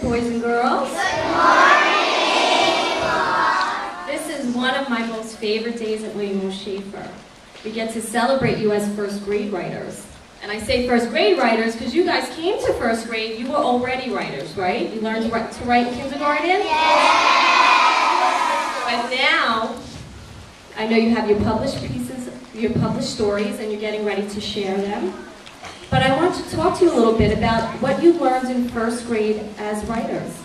boys and girls. Good morning. This is one of my most favorite days at William O. Schaefer. We get to celebrate you as first grade writers. And I say first grade writers because you guys came to first grade, you were already writers, right? You learned to write in kindergarten? But now, I know you have your published pieces, your published stories, and you're getting ready to share them. But I want to talk to you a little bit about what you learned in first grade as writers.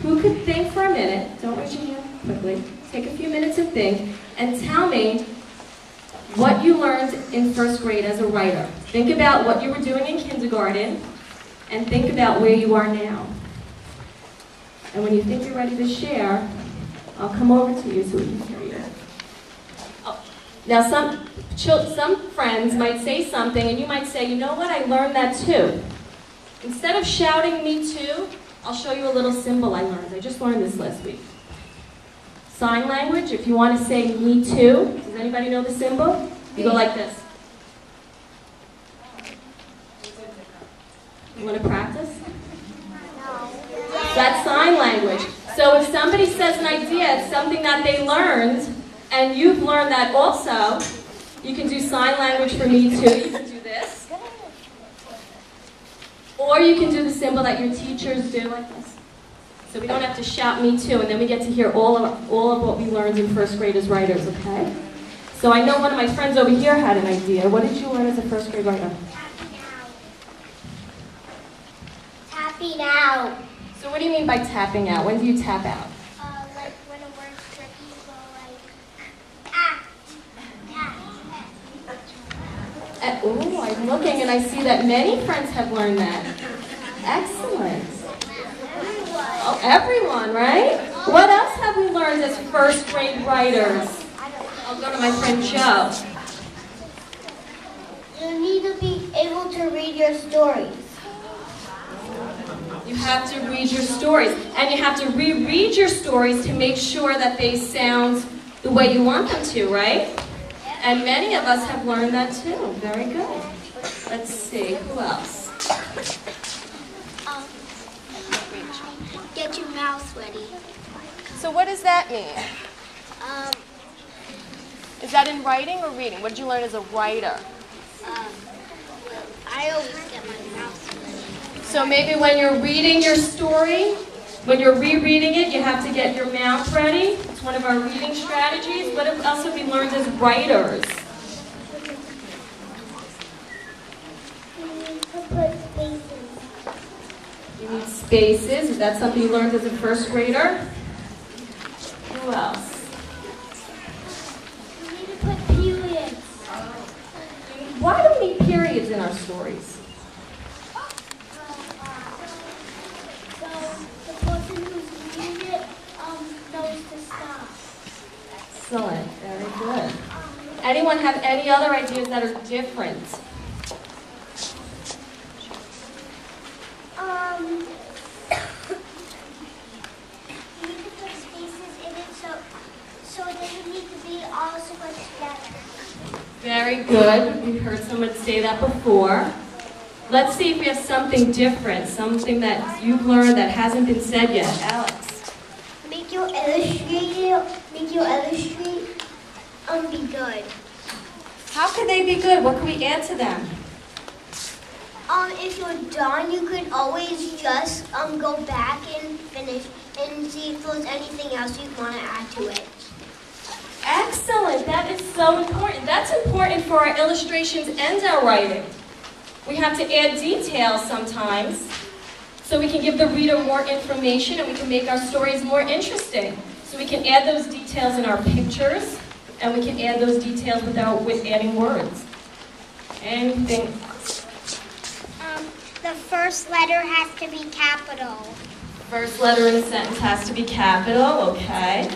Who could think for a minute, don't raise your hand quickly, take a few minutes and think, and tell me what you learned in first grade as a writer. Think about what you were doing in kindergarten, and think about where you are now. And when you think you're ready to share, I'll come over to you so we can hear you. Oh. Now some friends might say something, and you might say, you know what, I learned that too. Instead of shouting me too, I'll show you a little symbol I learned. I just learned this last week. Sign language, if you want to say me too, does anybody know the symbol? You go like this. You want to practice? That's sign language. So if somebody says an idea, it's something that they learned, and you've learned that also, you can do sign language for me too. You can do this. Or you can do the symbol that your teachers do like this. So we don't have to shout me too, and then we get to hear all of what we learned in first grade as writers, okay? So I know one of my friends over here had an idea. What did you learn as a first grade writer? Tapping out. So what do you mean by tapping out? When do you tap out? Like when a word's tricky, you go like, ah, ah. Oh, I'm looking and I see that many friends have learned that. Excellent. Oh, everyone, right? What else have we learned as first grade writers? I'll go to my friend Joe. You need to be able to read your stories. You have to read your stories, and you have to reread your stories to make sure that they sound the way you want them to, right? And many of us have learned that too. Very good. Let's see, who else? Get your mouth ready. So what does that mean? Is that in writing or reading? What did you learn as a writer? I always get my mouth ready. So maybe when you're reading your story, when you're rereading it, you have to get your mouth ready. It's one of our reading strategies. What else have we learned as writers? You need to put spaces. You need spaces. Is that something you learned as a first grader? Who else? You need to put periods. Why do we need periods in our stories? So the person who's reading it knows to stop. Excellent. Very good. Anyone have any other ideas that are different? You need to put spaces in it so it doesn't need to be all super together. Very good. We've heard someone say that before. Let's see if we have something different, something that you've learned that hasn't been said yet. Alex. Make your illustrate be good. How could they be good? What can we add to them? If you're done, you could always just go back and finish and see if there's anything else you want to add to it. Excellent. That is so important. That's important for our illustrations and our writing. We have to add details sometimes so we can give the reader more information and we can make our stories more interesting. So we can add those details in our pictures and we can add those details with adding words. Anything else? The first letter has to be capital. First letter in a sentence has to be capital, okay.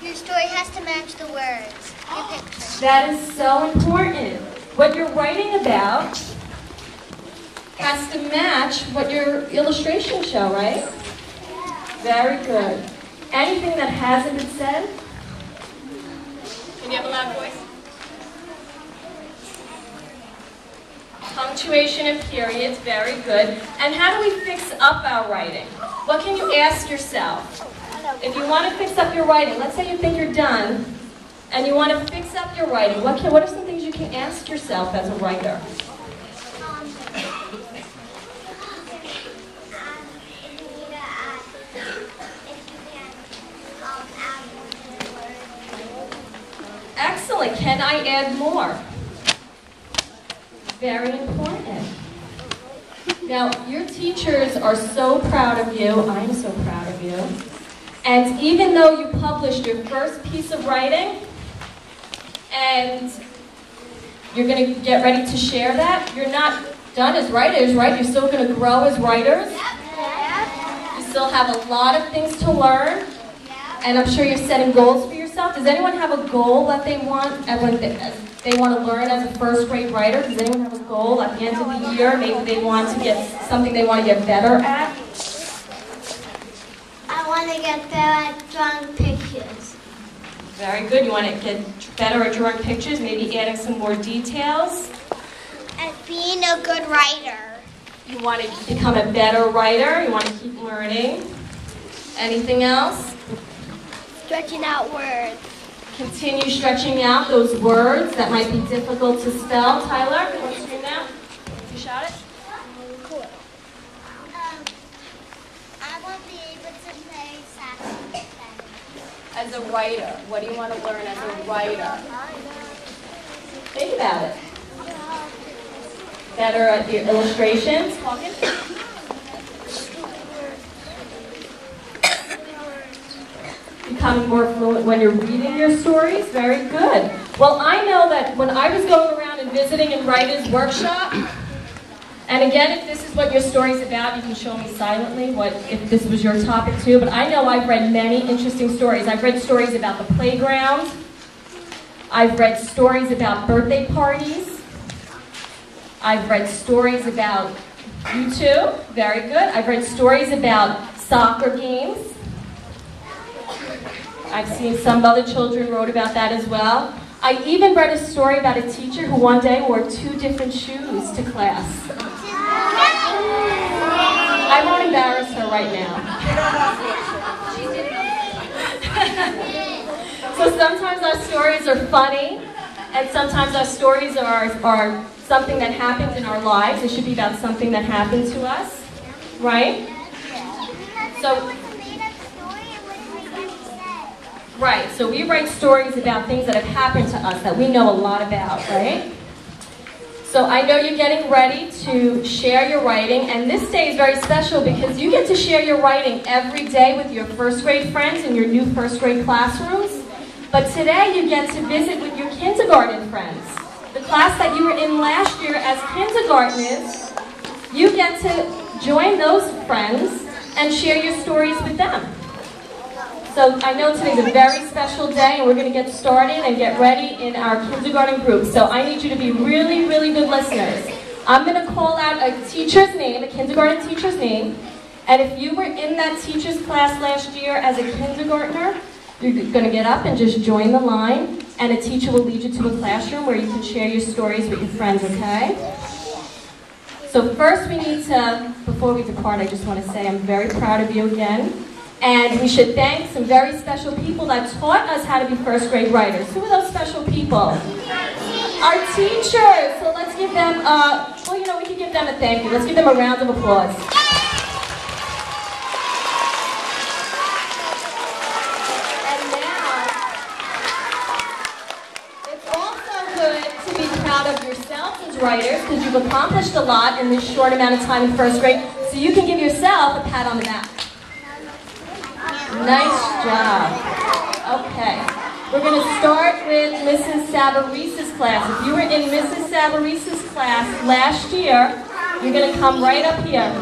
Your story has to match the words, your picture. That is so important. What you're writing about has to match what your illustrations show, right? Very good. Anything that hasn't been said? Can you have a loud voice? Punctuation and periods, very good. And how do we fix up our writing? What can you ask yourself? If you want to fix up your writing, let's say you think you're done, and you want to fix up your writing, what are some things you can ask yourself as a writer? Excellent. Can I add more? Very important. Now, your teachers are so proud of you. I'm so proud of you. And even though you published your first piece of writing, and you're going to get ready to share that, you're not done as writers, right? You're still going to grow as writers. You still have a lot of things to learn. And I'm sure you're setting goals for yourself. Does anyone have a goal that they want they want to learn as a first grade writer? Does anyone have a goal at the end of the year? Maybe they want to get something they want to get better at? I want to get better at drawing pictures. Very good. You want to get better at drawing pictures, maybe adding some more details? And being a good writer. You want to become a better writer? You want to keep learning? Anything else? Stretching out words. Continue stretching out those words that might be difficult to spell. Tyler, you want to scream that? You shout it? Cool. I want to be able to play saxophone. As a writer, what do you want to learn as a writer? Think about it. Better at your illustrations? Talking? Becoming more fluent when you're reading your stories? Very good. Well, I know that when I was going around and visiting in Writers' Workshop, and again, if this is what your story's about, you can show me silently if this was your topic too, but I know I've read many interesting stories. I've read stories about the playground. I've read stories about birthday parties. I've read stories about you too. Very good. I've read stories about soccer games. I've seen some other children wrote about that as well. I even read a story about a teacher who one day wore 2 different shoes to class. I won't embarrass her right now. So sometimes our stories are funny, and sometimes our stories are something that happened in our lives. It should be about something that happened to us, right? So. Right, so we write stories about things that have happened to us that we know a lot about, right? So I know you're getting ready to share your writing, and this day is very special because you get to share your writing every day with your first grade friends in your new first grade classrooms. But today you get to visit with your kindergarten friends. The class that you were in last year as kindergartners, you get to join those friends and share your stories with them. So I know today's a very special day, and we're going to get started and get ready in our kindergarten group. So I need you to be really, really good listeners. I'm going to call out a teacher's name, a kindergarten teacher's name, and if you were in that teacher's class last year as a kindergartner, you're going to get up and just join the line, and a teacher will lead you to a classroom where you can share your stories with your friends, okay? So first we need to, before we depart, I just want to say I'm very proud of you again. And we should thank some very special people that taught us how to be first grade writers. Who are those special people? Our teachers. So let's give them, well, you know, we can give them a thank you. Let's give them a round of applause. And now, it's also good to be proud of yourself as writers because you've accomplished a lot in this short amount of time in first grade. So you can give yourself a pat on the back. Nice job. Okay. We're going to start with Mrs. Sabarisa's class. If you were in Mrs. Sabarisa's class last year, you're going to come right up here.